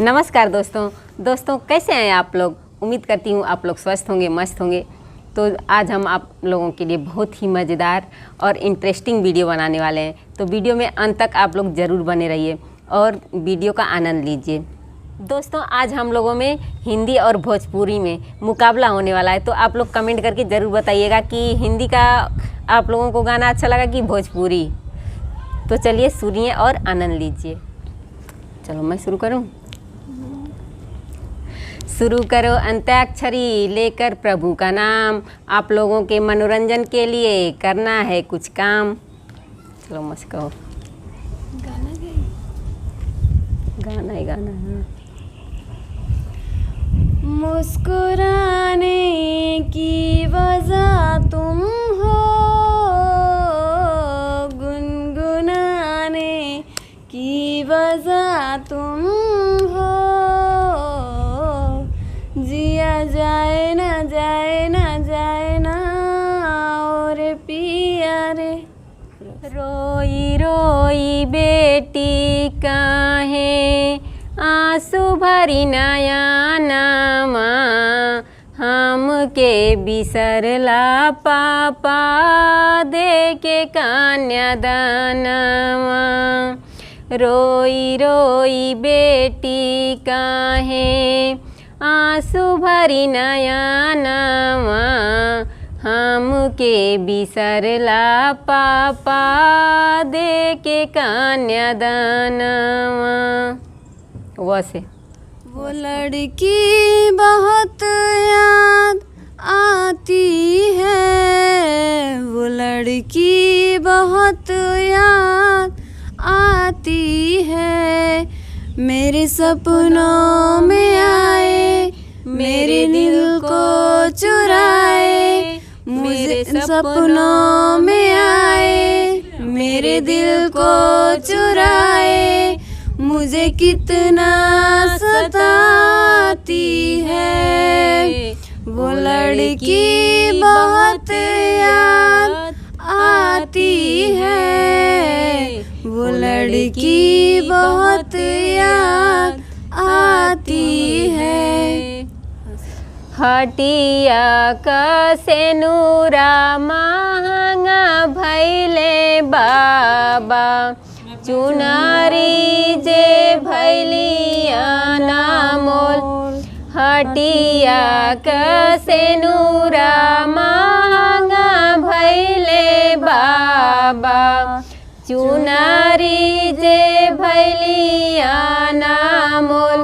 नमस्कार दोस्तों कैसे हैं आप लोग। उम्मीद करती हूँ आप लोग स्वस्थ होंगे, मस्त होंगे। तो आज हम आप लोगों के लिए बहुत ही मज़ेदार और इंटरेस्टिंग वीडियो बनाने वाले हैं। तो वीडियो में अंत तक आप लोग ज़रूर बने रहिए और वीडियो का आनंद लीजिए। दोस्तों आज हम लोगों में हिंदी और भोजपुरी में मुकाबला होने वाला है। तो आप लोग कमेंट करके ज़रूर बताइएगा कि हिंदी का आप लोगों को गाना अच्छा लगा कि भोजपुरी। तो चलिए सुनिए और आनंद लीजिए। चलो मैं शुरू करूं। शुरू करो अंत्याक्षरी लेकर प्रभु का नाम, आप लोगों के मनोरंजन के लिए करना है कुछ काम। चलो मस्त कहो। गाना ही गाना है। मुस्कुराने की वजह तुम हो, गुनगुनाने की वजह तुम हो, जिया जाए ना जाए ना जाए ना और पिया रे। रोई रोई बेटी काहे आंसू भरी नया नामा, हम के बिसरला पापा दे के कन्यादानवा। रोई रोई बेटी काहे आंसू भरी नया नामा, हम के बिसरला पापा दे के कन्यादानवा। वैसे वो लड़की बहुत याद आती है, वो लड़की बहुत याद आती है, मेरे सपनों में आए, मेरे दिल को चुराए, मुझे सपनों में आए, मेरे दिल को चुराए, मुझे कितना सताती है, वो लड़की बहुत याद आती है, वो लड़की बहुत याद आती है। हटिया का सेनुरा महंगा भैले बाबा, चुनारी जे भैलिया नामोल। हटिया का सेनुरा महंगा भैले बाबा, चुनारी जे भैलिया नामोल।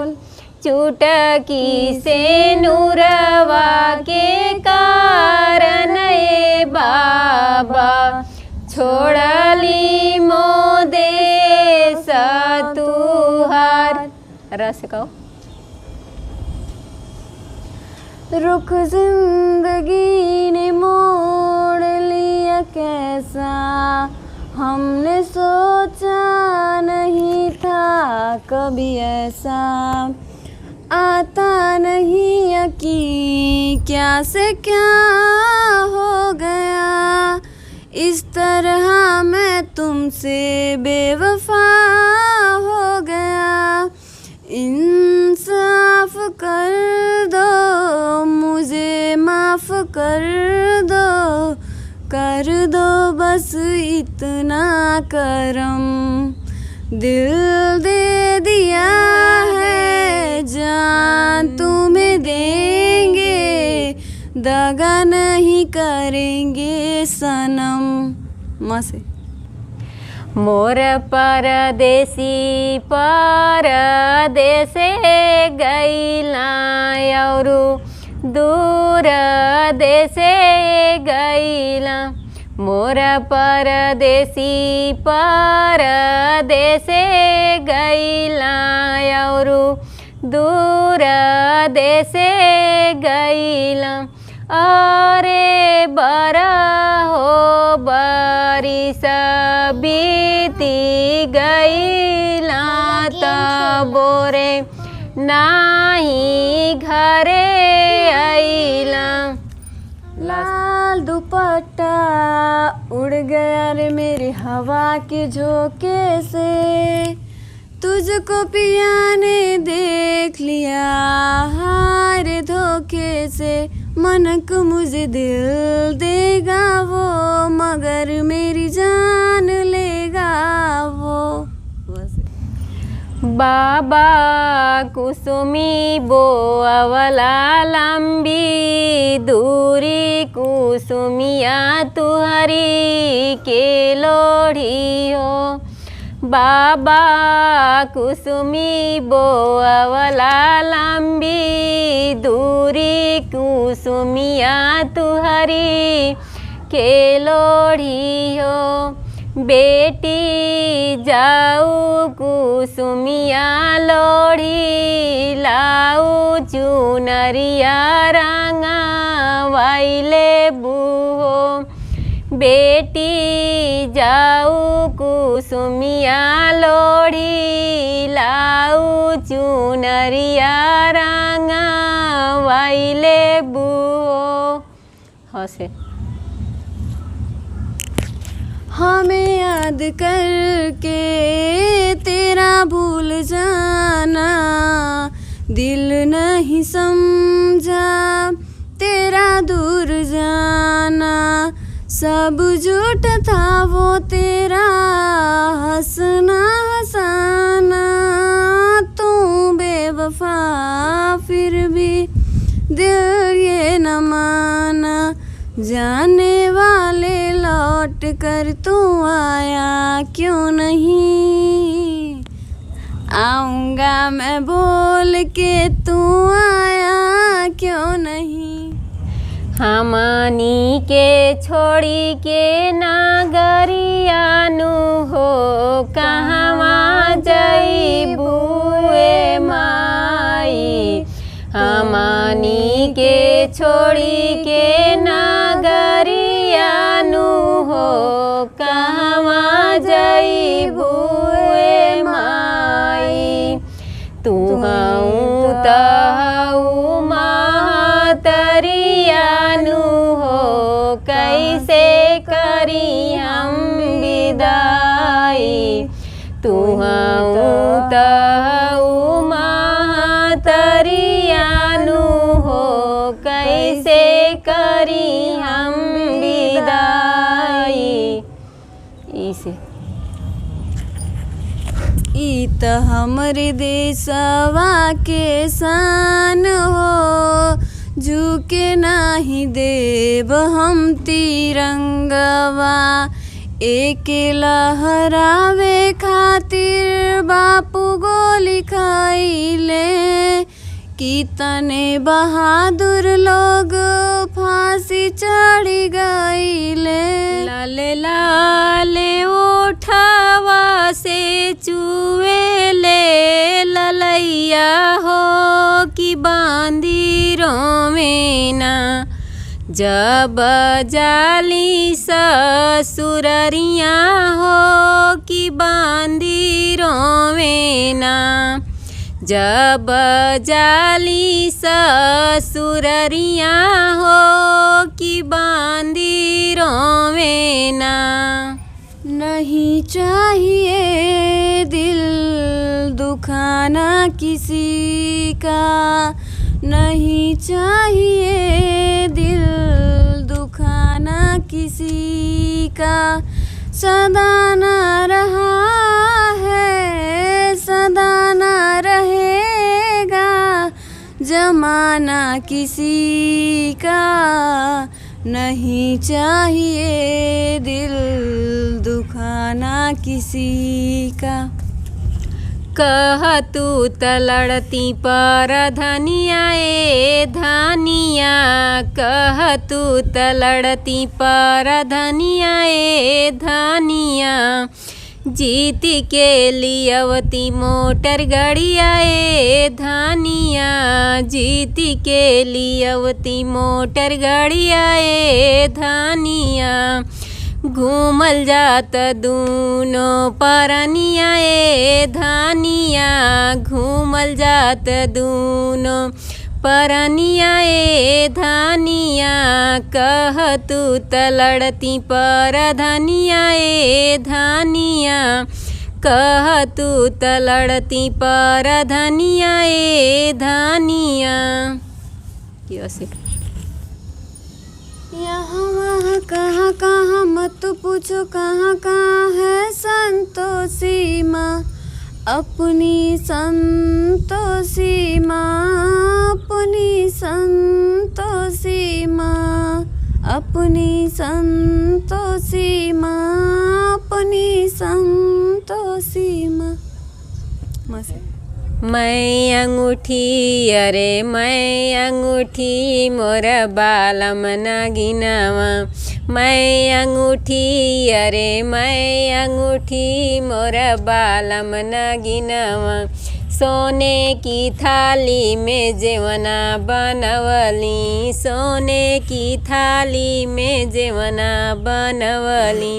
चुटकी से नूरवा के कारण ए बाबा, छोड़ली मोदे सतुहार। रस कहो। रुख जिंदगी ने मोड़ लिया कैसा, हमने सोचा नहीं था कभी ऐसा, आता नहीं यकीन क्या से क्या हो गया, इस तरह मैं तुमसे बेवफा हो गया। इंसाफ कर दो, मुझे माफ़ कर दो बस इतना करम, दिल दे दिया है जान तुम्हें देंगे, दगा नहीं करेंगे सनम। मसे मोर परदेसी परदेसे गईला, औरु दूर देसे गईला। मोर परदेसी परदेसे गईला, औरु दूर देसे गईला। अरे बरा हो बारिश बीती गईला, तबोरे नाही घरे आईला। लाल दुपट्टा उड़ गया रे मेरे हवा के झोंके से, तुझको पियाने दे अचानक मुझे दिल देगा वो, मगर मेरी जान लेगा वो। बस। बाबा कुसुमी बोअवला लंबी दूरी, कुसुमिया तुहरी के लोढ़ी हो। बाबा कुसुमी बोअवला लंबी दूरी, कुसुमिया तुहरी के लोढ़ी हो। बेटी जाऊ कुसुमिया लोढ़ी लाऊ, चुनरिया रंगा वाइले बूहो। बेटी जाऊ कुसुमिया लोढ़ी लाऊ, चुनरिया रंगा वाइले बूहो। हंसे हमें याद करके तेरा भूल जाना, दिल नहीं समझा तेरा दूर जाना। सब झूठ था वो तेरा हंसना हंसाना, तू बेवफा फिर भी दिल ये न माना। जाने वाले लौट कर तू आया क्यों नहीं, आऊँगा मैं बोल के तू आया क्यों नहीं। हमनी के छोड़ी के नागरियानु हो, कहवा जइबू ए माई। हमनी के छोड़ी के नागरियानु हो, कहवा जइबू ए माई। तू हऊ तहऊ महतरियानु हो, कैसे करी हम विदाई। तू हऊ तहऊ महतरियानु हो, कैसे करी हम विदाई। इसे ई त हमरे देशवा के शान हो, झुके नाही देव हम तिरंगवा। एक लहरावे खातिर बापू गोली खाइले, कितने बहादुर लोग फांसी चढ़ी गईले। लाले लाले ओठवा से चुएले ललैया हो, कि बांदीरों में ना। जब जाली ससुररिया हो, कि बांदीरों में ना। जब जाली ससुररिया हो, कि बांदीरों में ना। नहीं चाहिए दिल दुखाना किसी का, नहीं चाहिए दिल दुखाना किसी का। सदा ना रहा है सदा ना रहेगा जमाना किसी का। नहीं चाहिए दिल दुखाना किसी का। कह तू तलड़ती पर धनिया ए धनिया, कह तू तलड़ती पर धनिया ए धनिया। जीत के लियवती मोटर गड़िया ए धनिया, जीत के लियवती मोटर गड़िया ए धनिया। घूमल जात दूनो परनिया ए धनिया, घूमल जात दूनो परनिया ए धनिया। कह तू तलड़ती पर धनिया ए धनिया, कह तू तलड़ती पर धनिया ए धनिया। यहाँ वहाँ कहाँ कहाँ मत पूछो, कहाँ कहाँ है संतोषी माँ, अपनी संतोषी माँ, अपनी संतोषी माँ, अपनी संतोषी माँ, अपनी संतोषी माँ। मैं अंगूठी अरे मैं अंगूठी मोर बालम नागिनावा, मैं अंगूठी अरे मैं अंगूठी मोर बालम नागिनावा, सोने की थाली में जेवना बनवली, सोने की थाली में जेवना बनवली,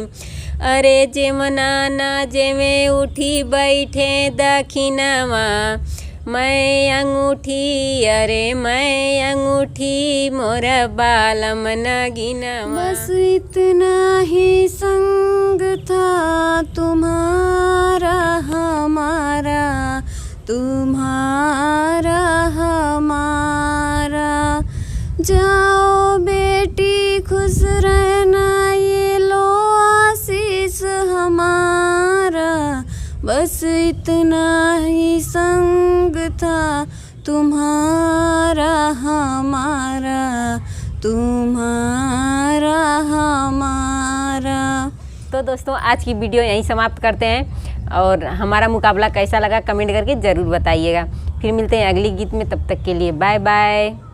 अरे जेमना ना जेमे उठी बैठे दखिनावा, मैं अंगूठी अरे मैं अंगूठी मोर बालम नागिनावा। बस इतना ही संग था तुम्हारा हमारा, तुम्हारा हमारा, जाओ बेटी खुश रहना, ये लो आशीष हमारा, बस इतना ही संग था तुम्हारा हमारा, तुम्हारा हमारा। तो दोस्तों आज की वीडियो यहीं समाप्त करते हैं और हमारा मुकाबला कैसा लगा कमेंट करके ज़रूर बताइएगा। फिर मिलते हैं अगली गीत में, तब तक के लिए बाय बाय।